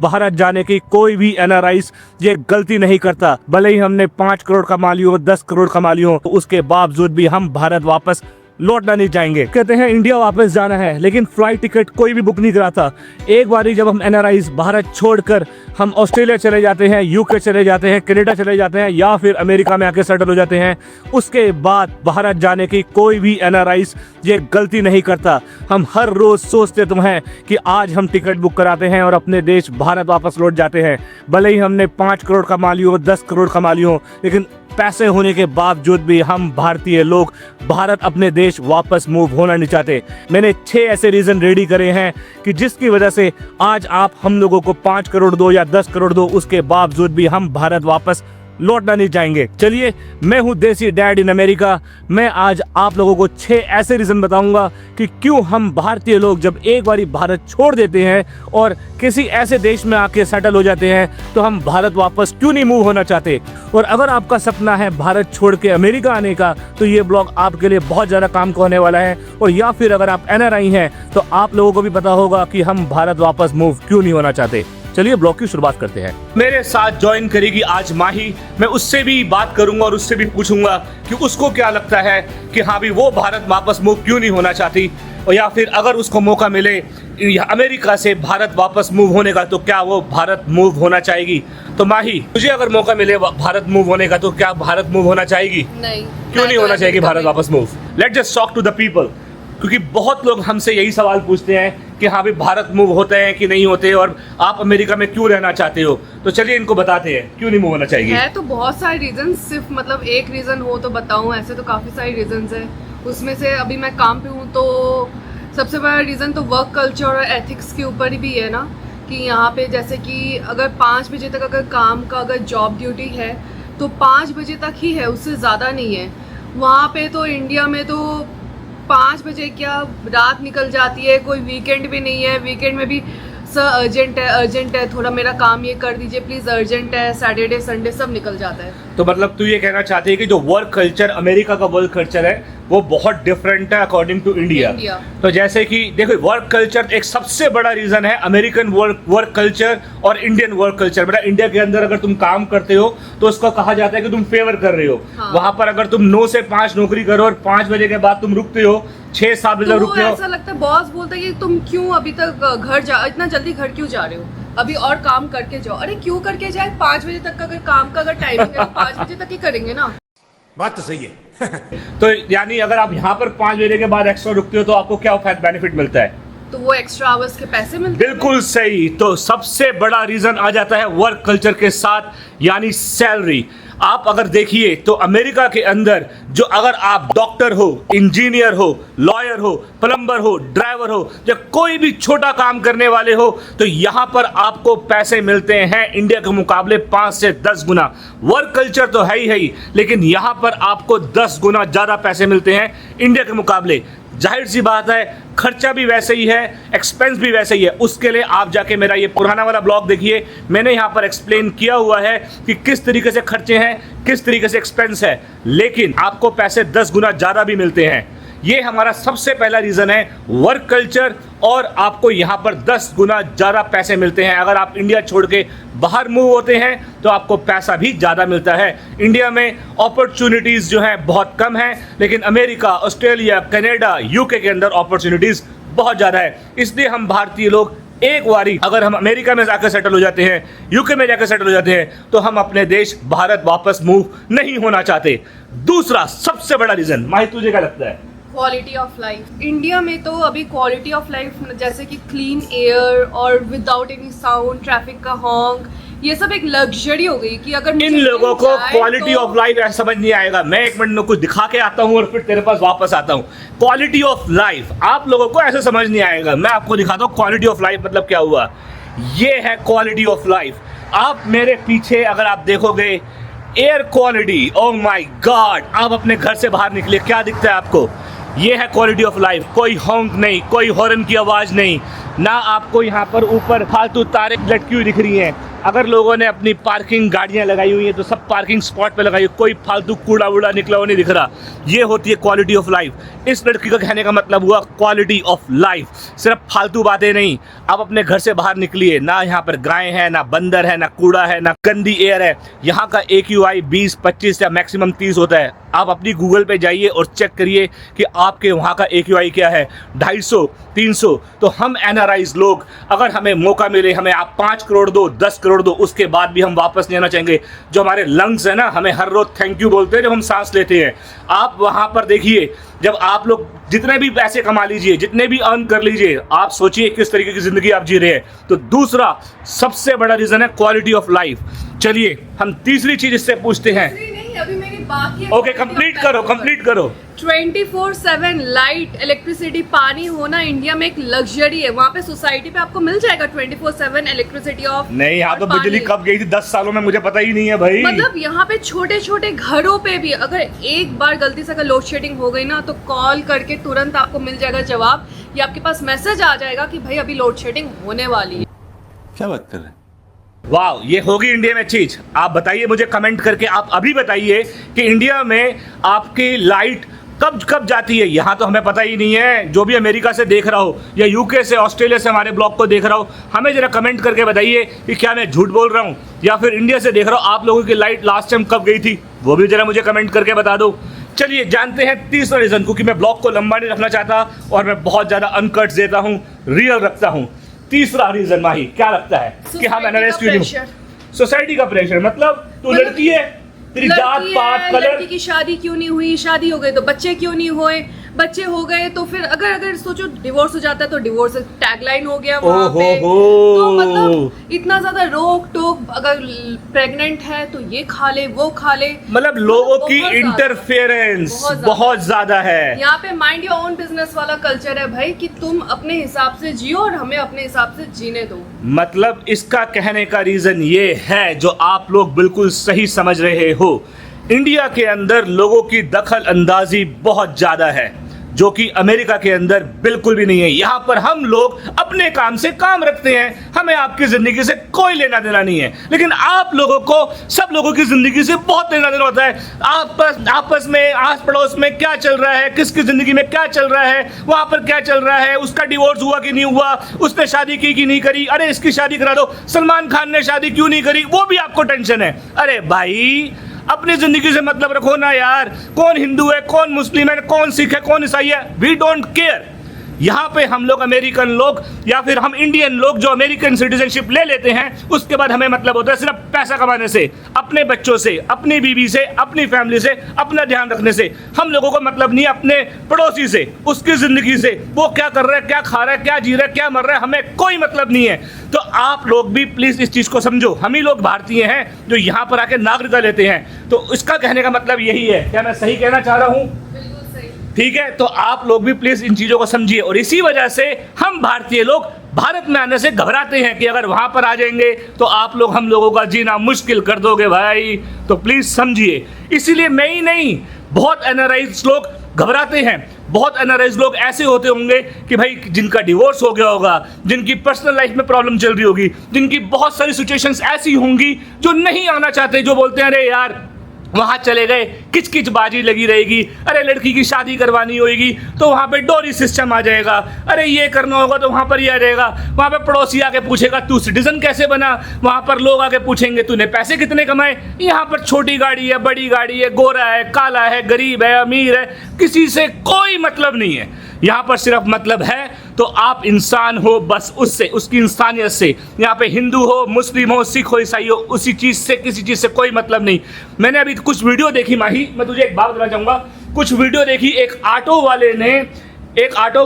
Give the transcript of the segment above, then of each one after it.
भारत जाने की कोई भी एनआरआई ये गलती नहीं करता। भले ही हमने 5 करोड़ कमा ली हो, 10 करोड़ कमा ली हो, तो उसके बावजूद भी हम भारत वापस लौटना नहीं चाहेंगे। कहते हैं इंडिया वापस जाना है, लेकिन फ्लाइट टिकट कोई भी बुक नहीं कराता। एक बारी जब हम एनआरआई भारत छोड़कर हम ऑस्ट्रेलिया चले जाते हैं, यूके चले जाते हैं, कनाडा चले जाते हैं, या फिर अमेरिका में आके सेटल हो जाते हैं, उसके बाद भारत जाने की कोई भी एनआरआई ये गलती नहीं करता। हम हर रोज सोचते तो हैं कि आज हम टिकट बुक कराते हैं और अपने देश भारत वापस लौट जाते हैं। भले ही हमने 5 करोड़ कमा ली हो, 10 करोड़ कमा ली हो, लेकिन पैसे होने के बावजूद भी हम भारतीय लोग भारत अपने देश वापस मूव होना नहीं चाहते। मैंने 6 ऐसे रीजन रेडी करे हैं कि जिसकी वजह से आज आप हम लोगों को 5 करोड़ दो या 10 करोड़ दो, उसके बावजूद भी हम भारत वापस लौटना नहीं चाहेंगे। चलिए, मैं हूं देसी डैड इन अमेरिका। मैं आज आप लोगों को 6 ऐसे रीजन बताऊंगा कि क्यों हम भारतीय लोग जब एक बारी भारत छोड़ देते हैं और किसी ऐसे देश में आके सेटल हो जाते हैं, तो हम भारत वापस क्यों नहीं मूव होना चाहते। और अगर आपका सपना है भारत छोड़ के अमेरिका आने का, तो ये ब्लॉग आपके लिए बहुत ज़्यादा काम का होने वाला है। और या फिर अगर आप एनआरआई हैं, तो आप लोगों को भी पता होगा कि हम भारत वापस मूव क्यों नहीं होना चाहते। चलिए ब्लॉग की शुरुआत करते हैं। मेरे साथ ज्वाइन करेगी आज माही। मैं उससे भी बात करूंगा और उससे भी पूछूंगा कि उसको क्या लगता है कि हाँ भी वो भारत वापस मूव क्यों नहीं होना चाहती, और या फिर अगर उसको मौका मिले अमेरिका से भारत वापस मूव होने का, तो क्या वो भारत मूव होना चाहेगी। तो माही, तुझे अगर मौका मिले भारत मूव होने का, तो क्या भारत मूव होना चाहेगी? नहीं। क्यों नहीं होना चाहेगी भारत वापस move? Let's just talk to the people, क्योंकि बहुत लोग हमसे यही सवाल पूछते हैं कि हाँ भी भारत मूव होते हैं कि नहीं होते, और आप अमेरिका में क्यों रहना चाहते हो। तो चलिए इनको बताते हैं क्यों नहीं मूव होना चाहिए। है तो बहुत सारे रीजन, सिर्फ मतलब एक रीजन हो तो बताऊं, ऐसे तो काफी सारे रीजन है। उसमें से अभी मैं काम पे हूँ, तो सबसे बड़ा रीजन तो वर्क कल्चर और एथिक्स के ऊपर ही भी है ना, कि यहाँ पे जैसे कि अगर 5 बजे तक अगर काम का अगर जॉब ड्यूटी है, तो 5 बजे तक ही है, उससे ज़्यादा नहीं है। वहाँ पे तो इंडिया में तो 5 बजे क्या रात निकल जाती है, कोई वीकेंड भी नहीं है। वीकेंड में भी सर अर्जेंट है, थोड़ा मेरा काम ये कर दीजिए प्लीज़, अर्जेंट है, सैटरडे संडे सब निकल जाता है। तो मतलब तू ये कहना चाहती है कि जो वर्क कल्चर अमेरिका का वर्क कल्चर है वो बहुत डिफरेंट है अकॉर्डिंग टू इंडिया। तो जैसे कि देखो, वर्क कल्चर एक सबसे बड़ा रीजन है। अमेरिकन वर्क कल्चर और इंडियन वर्क कल्चर, मतलब इंडिया के अंदर अगर तुम काम करते हो तो उसका कहा जाता है कि तुम फेवर कर रहे हो। हाँ। वहां पर अगर तुम 9 से 5 नौकरी करो और 5 बजे के बाद तुम रुकते हो, 6-7 बजे रुकते हो, ऐसा लगता है बॉस बोलता है कि तुम क्यों अभी तक घर जा, इतना जल्दी घर क्यों जा रहे हो, अभी और काम करके जाओ। अरे क्यों करके जाए, 5 बजे तक का अगर काम का अगर टाइमिंग है, 5 बजे तक ही करेंगे ना। बात तो सही है। तो यानी अगर आप यहाँ पर 5 बजे के बाद एक्स्ट्रा रुकते हो, तो आपको क्या बेनिफिट मिलता है? तो वो एक्स्ट्रा आवर्स के पैसे मिलते हैं। बिल्कुल सही। तो सबसे बड़ा रीजन आ जाता है वर्क कल्चर के साथ, यानी सैलरी। आप अगर देखिए तो अमेरिका के अंदर जो अगर आप डॉक्टर हो, इंजीनियर हो, लॉयर हो, प्लम्बर हो, ड्राइवर हो, या कोई भी छोटा काम करने वाले हो, तो यहाँ पर आपको पैसे मिलते हैं इंडिया के मुकाबले 5 से 10 गुना। वर्क कल्चर तो है ही, लेकिन यहाँ पर आपको 10 गुना ज़्यादा पैसे मिलते हैं इंडिया के मुकाबले। जाहिर सी बात है, खर्चा भी वैसे ही है, एक्सपेंस भी वैसे ही है। उसके लिए आप जाके मेरा ये पुराना वाला ब्लॉग देखिए, मैंने यहाँ पर एक्सप्लेन किया हुआ है कि किस तरीके से खर्चे हैं, किस तरीके से एक्सपेंस है, लेकिन आपको पैसे 10 गुना ज़्यादा भी मिलते हैं। ये हमारा सबसे पहला रीज़न है, वर्क कल्चर, और आपको यहाँ पर 10 गुना ज़्यादा पैसे मिलते हैं। अगर आप इंडिया छोड़ के बाहर मूव होते हैं तो आपको पैसा भी ज़्यादा मिलता है। इंडिया में अपॉर्चुनिटीज़ जो हैं बहुत कम हैं, लेकिन अमेरिका, ऑस्ट्रेलिया, कनाडा, यूके के अंदर अपॉर्चुनिटीज़ बहुत ज़्यादा है। इसलिए हम भारतीय लोग एक बारी अगर हम अमेरिका में जाकर सेटल हो जाते हैं, यूके में जाकर सेटल हो जाते हैं, तो हम अपने देश भारत वापस मूव नहीं होना चाहते। दूसरा सबसे बड़ा रीज़न, माही तुझे क्या लगता है? Quality of life. इंडिया में तो अभी क्वालिटी ऑफ लाइफ जैसे कि क्लीन एयर और विदाउट एनी साउंड, ट्रैफिक का हॉन्क, ये सब एक लग्जरी हो गई कि अगर इन लोगों को क्वालिटी ऑफ लाइफ समझ नहीं आएगा। मैं 1 मिनट में कुछ दिखा के आता हूँ और फिर तेरे पास वापस आता हूँ। क्वालिटी ऑफ लाइफ आप लोगों को ऐसे समझ नहीं आएगा। मैं आपको दिखाता हूँ क्वालिटी ऑफ लाइफ मतलब क्या हुआ। ये है क्वालिटी ऑफ लाइफ। आप मेरे पीछे अगर आप देखोगे, air quality, oh my God, आप अपने घर से बाहर निकले, क्या दिखता है आपको? ये है क्वालिटी ऑफ लाइफ। कोई हॉन्क नहीं, कोई हॉर्न की आवाज़ नहीं, ना आपको यहाँ पर ऊपर फालतू तारे लटकी हुई दिख रही हैं, अगर लोगों ने अपनी पार्किंग गाड़ियां लगाई हुई हैं तो सब पार्किंग स्पॉट पे लगाई, कोई फालतू कूड़ा वूड़ा निकला हुआ नहीं दिख रहा। ये होती है क्वालिटी ऑफ लाइफ। इस लड़की का कहने का मतलब हुआ क्वालिटी ऑफ लाइफ, सिर्फ फालतू बातें नहीं। आप अपने घर से बाहर निकलिए, ना यहाँ पर गायें हैं, ना बंदर है, ना कूड़ा है, ना गंदी एयर है। यहाँ का AQI 20-25 या मैक्सिमम 30 होता है। आप अपनी गूगल पे जाइए और चेक करिए कि आपके वहाँ का AQI क्या है, 250, 300। तो हम NRIs लोग, अगर हमें मौका मिले, हमें आप 5 करोड़ दो, 10 करोड़ दो, उसके बाद भी हम वापस नहीं आना चाहेंगे। जो हमारे लंग्स है ना, हमें हर रोज थैंक यू बोलते हैं जब हम सांस लेते हैं। आप वहाँ पर देखिए, जब आप लोग जितने भी पैसे कमा लीजिए, जितने भी अर्न कर लीजिए, आप सोचिए किस तरीके की जिंदगी आप जी रहे हैं। तो दूसरा सबसे बड़ा रीजन है क्वालिटी ऑफ लाइफ। चलिए हम तीसरी चीज इससे पूछते हैं। नहीं, अभी मेरी बाकी है। ओके, कंप्लीट करो। 24/7 लाइट, इलेक्ट्रिसिटी, पानी होना इंडिया में एक लग्जरी है। वहाँ पे सोसाइटी पे आपको मिल जाएगा 24/7 इलेक्ट्रिसिटी ऑफ। नहीं, यहाँ तो बिजली कब गई थी 10 सालों में, मुझे पता ही नहीं है भाई। मतलब यहाँ पे छोटे छोटे घरों पे भी अगर एक बार गलती से अगर लोड शेडिंग हो गई ना, तो कॉल करके तुरंत आपको मिल जाएगा जवाब, या आपके पास मैसेज आ जाएगा कि भाई अभी लोड शेडिंग होने वाली है। क्या बात कर रहे हैं? वाह, ये होगी इंडिया में चीज। आप बताइए मुझे कमेंट करके, आप अभी बताइए कि इंडिया में आपकी लाइट कब जाती है। यहाँ तो हमें पता ही नहीं है। जो भी अमेरिका से देख रहा हो या यूके से, ऑस्ट्रेलिया से हमारे ब्लॉग को देख रहा हो, हमें जरा कमेंट करके बताइए कि क्या मैं झूठ बोल रहा हूँ, या फिर इंडिया से देख रहा हूँ, आप लोगों की लाइट लास्ट टाइम कब गई थी, वो भी जरा मुझे कमेंट करके बता दो। चलिए जानते हैं तीसरा रीजन, क्योंकि मैं ब्लॉग को लंबा नहीं रखना चाहता और मैं बहुत ज्यादा अनकट्स देता हूँ, रियल रखता हूँ। तीसरा रीजन माही क्या लगता है कि हम एनालाइज क्यों नहीं? सोसाइटी का प्रेशर। मतलब तू लड़की है, तेरी जात पात कलर, लड़की की शादी क्यों नहीं हुई, शादी हो गई तो बच्चे क्यों नहीं हुए, बच्चे हो गए तो फिर अगर सोचो डिवोर्स हो जाता है तो डिवोर्स टैगलाइन हो गया वहाँ पे। तो मतलब इतना ज्यादा रोक टोक, अगर प्रेग्नेंट है तो ये खा ले वो खा ले, मतलब लोगों की इंटरफेरेंस बहुत ज्यादा है। यहाँ पे माइंड योर ओन बिजनेस वाला कल्चर है भाई, कि तुम अपने हिसाब से जियो और हमें अपने हिसाब से जीने दो। मतलब इसका कहने का रीजन ये है, जो आप लोग बिल्कुल सही समझ रहे हो, इंडिया के अंदर लोगों की दखल अंदाजी बहुत ज्यादा है, जो कि अमेरिका के अंदर बिल्कुल भी नहीं है। यहाँ पर हम लोग अपने काम से काम रखते हैं, हमें आपकी जिंदगी से कोई लेना देना नहीं है। लेकिन आप लोगों को सब लोगों की जिंदगी से बहुत लेना देना होता है। आपस में, आस पड़ोस में क्या चल रहा है, किसकी जिंदगी में क्या चल रहा है, वहां पर क्या चल रहा है, उसका डिवोर्स हुआ कि नहीं हुआ, उसने शादी की कि नहीं करी, अरे इसकी शादी करा दो, सलमान खान ने शादी क्यों नहीं करी, वो भी आपको टेंशन है। अरे भाई अपनी जिंदगी से मतलब रखो ना यार। कौन हिंदू है, कौन मुस्लिम है, कौन सिख है, कौन ईसाई है, वी डोंट केयर। यहाँ पे हम लोग अमेरिकन लोग या फिर हम इंडियन लोग जो अमेरिकन सिटीजनशिप ले लेते हैं, उसके बाद हमें मतलब होता है सिर्फ पैसा कमाने से, अपने बच्चों से, अपनी बीवी से, अपनी फैमिली से, अपना ध्यान रखने से। हम लोगों को मतलब नहीं अपने पड़ोसी से, उसकी जिंदगी से, वो क्या कर रहा है, क्या खा रहा है, क्या जी रहा है, क्या मर रहा है, हमें कोई मतलब नहीं है। तो आप लोग भी प्लीज इस चीज को समझो। हम ही लोग भारतीय हैं जो यहाँ पर आके नागरिकता लेते हैं। तो इसका कहने का मतलब यही है। क्या मैं सही कहना चाह रहा हूँ? ठीक है, तो आप लोग भी प्लीज इन चीजों को समझिए। और इसी वजह से हम भारतीय लोग भारत में आने से घबराते हैं कि अगर वहां पर आ जाएंगे तो आप लोग हम लोगों का जीना मुश्किल कर दोगे भाई। तो प्लीज समझिए। इसीलिए मैं ही नहीं, बहुत एनआरआईज लोग घबराते हैं। बहुत एनआरआईज लोग ऐसे होते होंगे कि भाई जिनका डिवोर्स हो गया होगा, जिनकी पर्सनल लाइफ में प्रॉब्लम चल रही होगी, जिनकी बहुत सारी सिचुएशंस ऐसी होंगी जो नहीं आना चाहते, जो बोलते हैं अरे यार वहां चले गए किच बाजी लगी रहेगी, अरे लड़की की शादी करवानी होगी तो वहां पे डोरी सिस्टम आ जाएगा, अरे ये करना होगा तो वहां पर ये आ जाएगा, वहां पे पड़ोसी आके पूछेगा तू सिटीजन कैसे बना, वहां पर लोग आके पूछेंगे तूने पैसे कितने कमाए। यहाँ पर छोटी गाड़ी है, बड़ी गाड़ी है, गोरा है, काला है, गरीब है, अमीर है, किसी से कोई मतलब नहीं है। यहाँ पर सिर्फ मतलब है तो आप इंसान हो, बस उससे, उसकी इंसानियत से। यहाँ पे हिंदू हो, मुस्लिम हो, सिख हो, ईसाई हो, उसी चीज़ से, किसी चीज़ से कोई मतलब नहीं। मैंने अभी कुछ वीडियो देखी माही, मैं तुझे एक बात बताना चाहूँगा। कुछ वीडियो देखी, एक ऑटो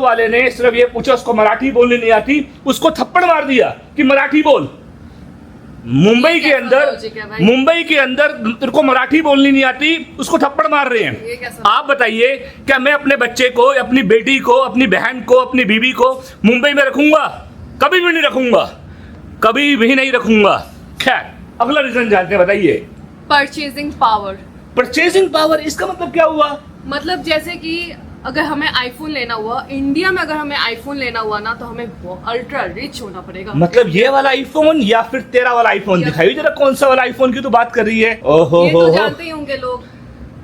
वाले ने सिर्फ ये पूछा, उसको मराठी बोलनी नहीं आती, उसको थप्पड़ मार दिया कि मराठी बोल। मुंबई के अंदर तेरे को मराठी बोलनी नहीं आती, उसको थप्पड़ मार रहे हैं। आप बताइए, क्या मैं अपने बच्चे को, अपनी बेटी को, अपनी बहन को, अपनी बीवी को मुंबई में रखूंगा? कभी भी नहीं रखूंगा, कभी भी नहीं रखूंगा। खैर, अगला रीजन जानते हैं, बताइए। Purchasing power. परचेजिंग पावर, इसका मतलब क्या हुआ? मतलब जैसे कि अगर हमें आईफोन लेना हुआ इंडिया में, अगर हमें आईफोन लेना हुआ ना, तो हमें अल्ट्रा रिच होना पड़ेगा। मतलब ये वाला आईफोन या फिर तेरा वाला आईफोन? दिखाइए जरा कौन सा वाला आईफोन की तो बात कर रही है। ओहो ये तो जानते ही होंगे लोग।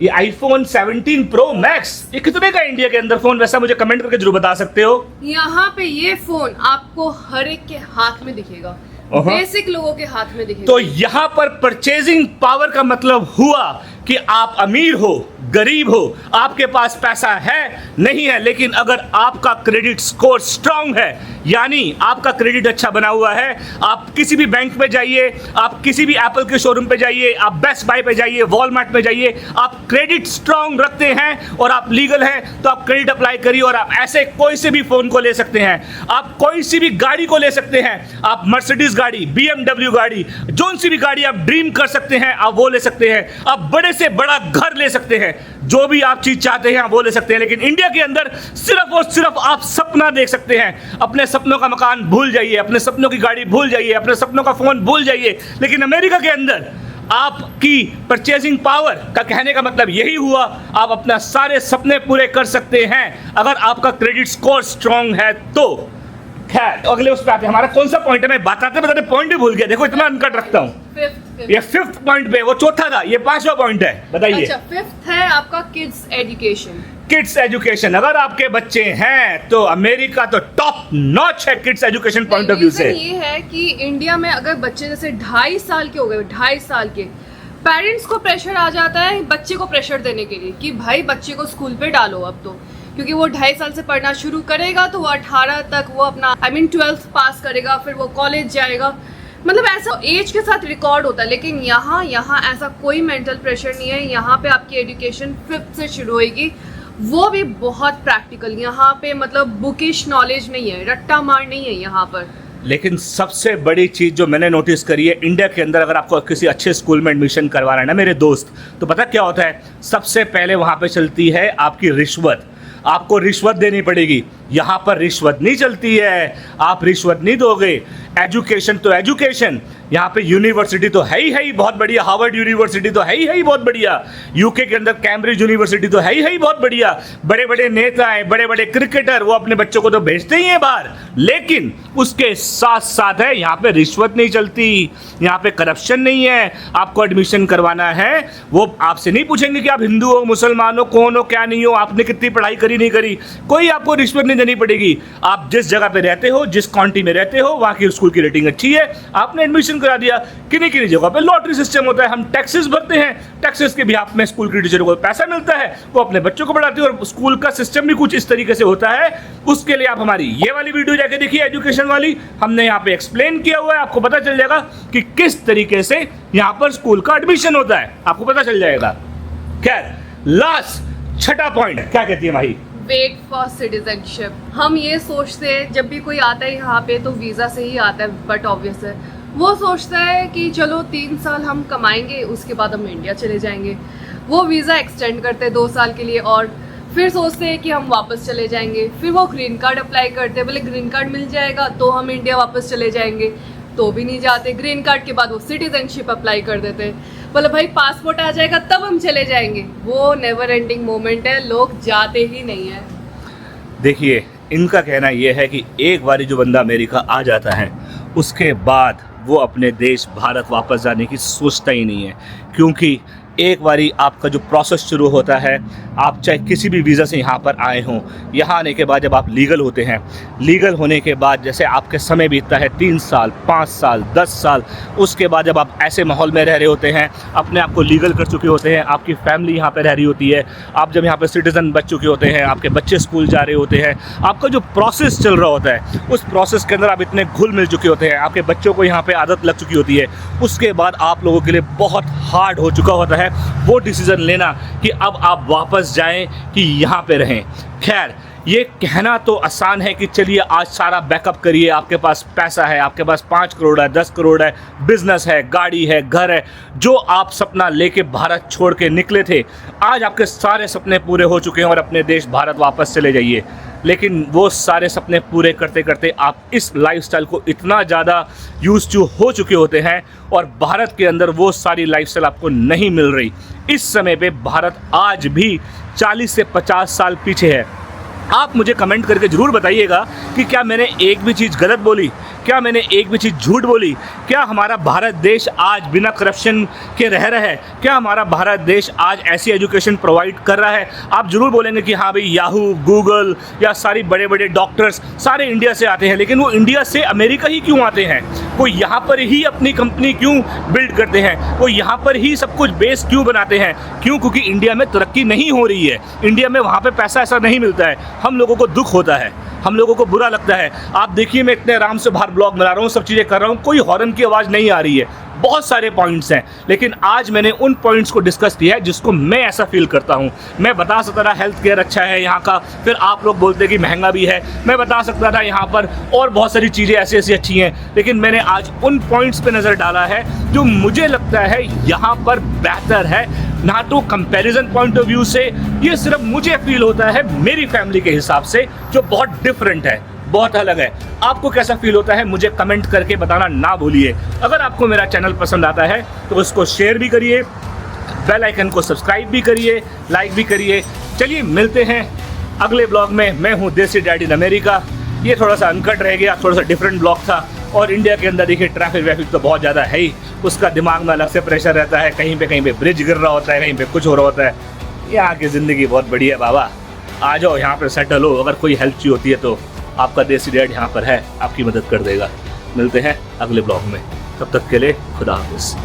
ये आईफोन 17 प्रो मैक्स, ये कितने का इंडिया के अंदर फोन? वैसा मुझे कमेंट करके जरूर बता सकते हो। यहाँ पे ये फोन आपको हर एक के हाथ में दिखेगा, बेसिक लोगों के हाथ में दिखेगा। तो यहाँ पर परचेजिंग पावर का मतलब हुआ कि आप अमीर हो, गरीब हो, आपके पास पैसा है नहीं है, लेकिन अगर आपका क्रेडिट स्कोर स्ट्रांग है, यानी आपका क्रेडिट अच्छा बना हुआ है, आप किसी भी बैंक में जाइए, आप किसी भी एप्पल के शोरूम पे जाइए, आप बेस्ट बाय पे जाइए, वॉलमार्ट में जाइए, आप क्रेडिट स्ट्रांग रखते हैं और आप लीगल हैं, तो आप क्रेडिट अप्लाई करिए और आप ऐसे कोई से भी फोन को ले सकते हैं, आप कोई सी भी गाड़ी को ले सकते हैं, आप मर्सिडीज गाड़ी, BMW गाड़ी, जोन सी भी गाड़ी आप ड्रीम कर सकते हैं, आप वो ले सकते हैं, आप बड़े से बड़ा घर ले सकते हैं, जो भी आप चीज चाहते हैं आप वो ले सकते हैं। लेकिन इंडिया के अंदर सिर्फ और सिर्फ आप सपना देख सकते हैं। अपने सपनों का मकान भूल जाइए, अपने सपनों की गाड़ी भूल जाइए, अपने सपनों का फोन भूल जाइए। लेकिन अमेरिका के अंदर आपकी परचेजिंग पावर का कहने का मतलब यही हुआ, आप अपना सारे सपने पूरे कर सकते हैं अगर आपका क्रेडिट स्कोर स्ट्रांग है तो। खैर अगले उस पे आते हैं। हमारा कौन सा पॉइंट है? मैं बताते बताते पॉइंट ही भूल गया। देखो इतना अनकट रखता हूँ। ये 5th पॉइंट पे, वो चौथा था, ये 5वां पॉइंट है। बताइए। अच्छा, 5th है आपका किड्स एजुकेशन। किड्स एजुकेशन, अगर आपके बच्चे हैं तो अमेरिका तो टॉप नॉच है kids education point of view से। ये है कि इंडिया में अगर बच्चे जैसे 2.5 साल के हो गए, 2.5 साल के, पेरेंट्स को प्रेशर आ जाता है बच्चे को प्रेशर देने के लिए कि भाई बच्चे को स्कूल पे डालो अब तो, क्योंकि वो 2.5 साल से पढ़ना शुरू करेगा तो वो 18 तक वो अपना 12th पास करेगा, फिर वो कॉलेज जाएगा। मतलब ऐसा एज के साथ रिकॉर्ड होता है। लेकिन यहाँ ऐसा कोई मेंटल प्रेशर नहीं है। यहाँ पे आपकी एजुकेशन 5th से शुरू होगी, वो भी बहुत प्रैक्टिकल। यहाँ पे मतलब बुकिश नॉलेज नहीं है, रट्टा मार नहीं है यहाँ पर। लेकिन सबसे बड़ी चीज़ जो मैंने नोटिस करी है इंडिया के अंदर, अगर आपको किसी अच्छे स्कूल में एडमिशन करवाना है ना मेरे दोस्त, तो पता क्या होता है? सबसे पहले वहाँ पे चलती है आपकी रिश्वत। आपको रिश्वत देनी पड़ेगी। यहाँ पर रिश्वत नहीं चलती है, आप रिश्वत नहीं दोगे। एजुकेशन तो एजुकेशन, यहाँ पे यूनिवर्सिटी तो है ही बहुत बढ़िया, हार्वर्ड यूनिवर्सिटी तो है ही बहुत बढ़िया, यूके के अंदर कैम्ब्रिज यूनिवर्सिटी तो है ही बहुत बढ़िया। बड़े बड़े नेता हैं, बड़े बड़े क्रिकेटर, वो अपने बच्चों को तो भेजते ही हैं बाहर। लेकिन उसके साथ साथ है यहाँ पे रिश्वत नहीं चलती, यहाँ पे करप्शन नहीं है। आपको एडमिशन करवाना है, वो आपसे नहीं पूछेंगे कि आप हिंदू हो, मुसलमान हो, कौन हो, क्या नहीं हो, आपने कितनी पढ़ाई करी नहीं करी, कोई आपको रिश्वत नहीं देनी पड़ेगी। आप जिस जगह पे रहते हो, जिस काउंटी में रहते हो, वहाँ की स्कूल की रेटिंग अच्छी है, आपने एडमिशन करा दिया। किन्हीं किन्हीं जगह पे लॉटरी सिस्टम होता है, हम टैक्सेस भरते हैं, टैक्सेस के बिहाफ में स्कूल की टीचर को पैसा मिलता है, वो अपने बच्चों को पढ़ाती है, और स्कूल का सिस्टम भी कुछ इस तरीके से होता है। उसके लिए आप हमारी ये वाली वीडियो जाके देखिए, एजुकेशन वाली, हमने यहाँ पे एक्सप्लेन किया हुआ है। आपको पता चल जाएगा कि किस तरीके से यहाँ पर स्कूल का एडमिशन होता है, आपको पता चल जाएगा। खैर लास्ट 6ठा पॉइंट क्या कहती है माही? Wait for citizenship. हम ये सोचते हैं जब भी कोई आता है यहाँ पे तो वीज़ा से ही आता है, बट ऑब्वियस है वो सोचता है कि चलो 3 साल हम कमाएंगे, उसके बाद हम इंडिया चले जाएंगे। वो वीज़ा एक्सटेंड करते हैं 2 साल के लिए, और फिर सोचते हैं कि हम वापस चले जाएंगे। फिर वो ग्रीन कार्ड अप्लाई करते हैं, बोले ग्रीन कार्ड मिल जाएगा तो हम इंडिया वापस चले जाएंगे, तो भी नहीं जाते। ग्रीन कार्ड के बाद वो सिटीजनशिप अप्लाई कर देते हैं, बोले भाई पासपोर्ट आ जाएगा तब हम चले जाएंगे। वो नेवर एंडिंग मोमेंट है, लोग जाते ही नहीं है। देखिए इनका कहना यह है कि एक बारी जो बंदा अमेरिका आ जाता है उसके बाद वो अपने देश भारत वापस जाने की सोचता ही नहीं है, क्योंकि एक बारी आपका जो प्रोसेस शुरू होता है, आप चाहे किसी भी वीज़ा से यहाँ पर आए हों, यहाँ आने के बाद जब आप लीगल होते हैं, लीगल होने के बाद जैसे आपके समय बीतता है 3 साल, 5 साल, 10 साल, उसके बाद जब आप ऐसे माहौल में रह रहे होते हैं, अपने आप को लीगल कर चुके होते हैं, आपकी फैमिली यहाँ पर रह रही होती है, आप जब यहाँ पर सिटीज़न बच चुके होते हैं, आपके बच्चे स्कूल जा रहे होते हैं, आपका जो प्रोसेस चल रहा होता है उस प्रोसेस के अंदर आप इतने घुल मिल चुके होते हैं, आपके बच्चों को यहाँ पर आदत लग चुकी होती है, उसके बाद आप लोगों के लिए बहुत हार्ड हो चुका होता है वो डिसीजन लेना कि अब आप वापस जाएं कि यहाँ पे रहें। खैर ये कहना तो आसान है कि चलिए आज सारा बैकअप करिए, आपके पास पैसा है, आपके पास 5 करोड़ है, 10 करोड़ है, बिजनेस है, गाड़ी है, घर है, जो आप सपना लेके भारत छोड़ के निकले थे, आज आपके सारे सपने पूरे हो चुके हैं और अपने देश भारत वापस चले जाइए। लेकिन वो सारे सपने पूरे करते करते आप इस लाइफस्टाइल को इतना ज़्यादा यूज टू हो चुके होते हैं और भारत के अंदर वो सारी लाइफस्टाइल आपको नहीं मिल रही। इस समय पे भारत आज भी 40 से 50 साल पीछे है। आप मुझे कमेंट करके ज़रूर बताइएगा कि क्या मैंने एक भी चीज़ गलत बोली, क्या मैंने एक भी चीज़ झूठ बोली, क्या हमारा भारत देश आज बिना करप्शन के रह रहा है, क्या हमारा भारत देश आज ऐसी एजुकेशन प्रोवाइड कर रहा है। आप ज़रूर बोलेंगे कि हाँ भाई याहू, गूगल या सारी बड़े बड़े डॉक्टर्स सारे इंडिया से आते हैं, लेकिन वो इंडिया से अमेरिका ही क्यों आते हैं? वो यहाँ पर ही अपनी कंपनी क्यों बिल्ड करते हैं? वो यहाँ पर ही सब कुछ बेस क्यों बनाते हैं? क्यों? क्योंकि इंडिया में तरक्की नहीं हो रही है, इंडिया में वहाँ पर पैसा ऐसा नहीं मिलता है। हम लोगों को दुख होता है, हम लोगों को बुरा लगता है। आप देखिए मैं इतने आराम से बाहर ब्लॉग बना रहा हूँ, सब चीज़ें कर रहा हूँ, कोई हॉर्न की आवाज़ नहीं आ रही है। बहुत सारे पॉइंट्स हैं, लेकिन आज मैंने उन पॉइंट्स को डिस्कस किया है जिसको मैं ऐसा फील करता हूँ। मैं बता सकता था हेल्थ केयर अच्छा है यहाँ का, फिर आप लोग बोलते कि महंगा भी है। मैं बता सकता था यहाँ पर और बहुत सारी चीज़ें ऐसी ऐसी अच्छी हैं, लेकिन मैंने आज उन पॉइंट्स पे नज़र डाला है जो मुझे लगता है यहाँ पर बेहतर है। ना तो कंपैरिजन पॉइंट ऑफ व्यू से, ये सिर्फ मुझे फील होता है मेरी फैमिली के हिसाब से, जो बहुत डिफरेंट है, बहुत अलग है। आपको कैसा फील होता है मुझे कमेंट करके बताना ना भूलिए। अगर आपको मेरा चैनल पसंद आता है तो उसको शेयर भी करिए, बेल आइकन को सब्सक्राइब भी करिए, लाइक भी करिए। चलिए मिलते हैं अगले ब्लॉग में। मैं हूँ देसी डैड इन अमेरिका। ये थोड़ा सा अनकट रह गया, थोड़ा सा डिफरेंट ब्लॉग था। और इंडिया के अंदर देखिए ट्रैफिक वैफिक तो बहुत ज़्यादा है ही, उसका दिमाग में अलग से प्रेशर रहता है। कहीं पे ब्रिज गिर रहा होता है, कहीं पे कुछ हो रहा होता है। यहाँ की ज़िंदगी बहुत बढ़िया है बाबा, आ जाओ यहाँ पर सेटल हो। अगर कोई हेल्प चाहिए होती है तो आपका देसी डैड यहाँ पर है, आपकी मदद कर देगा। मिलते हैं अगले ब्लॉग में, तब तक के लिए खुदा हाफिज़।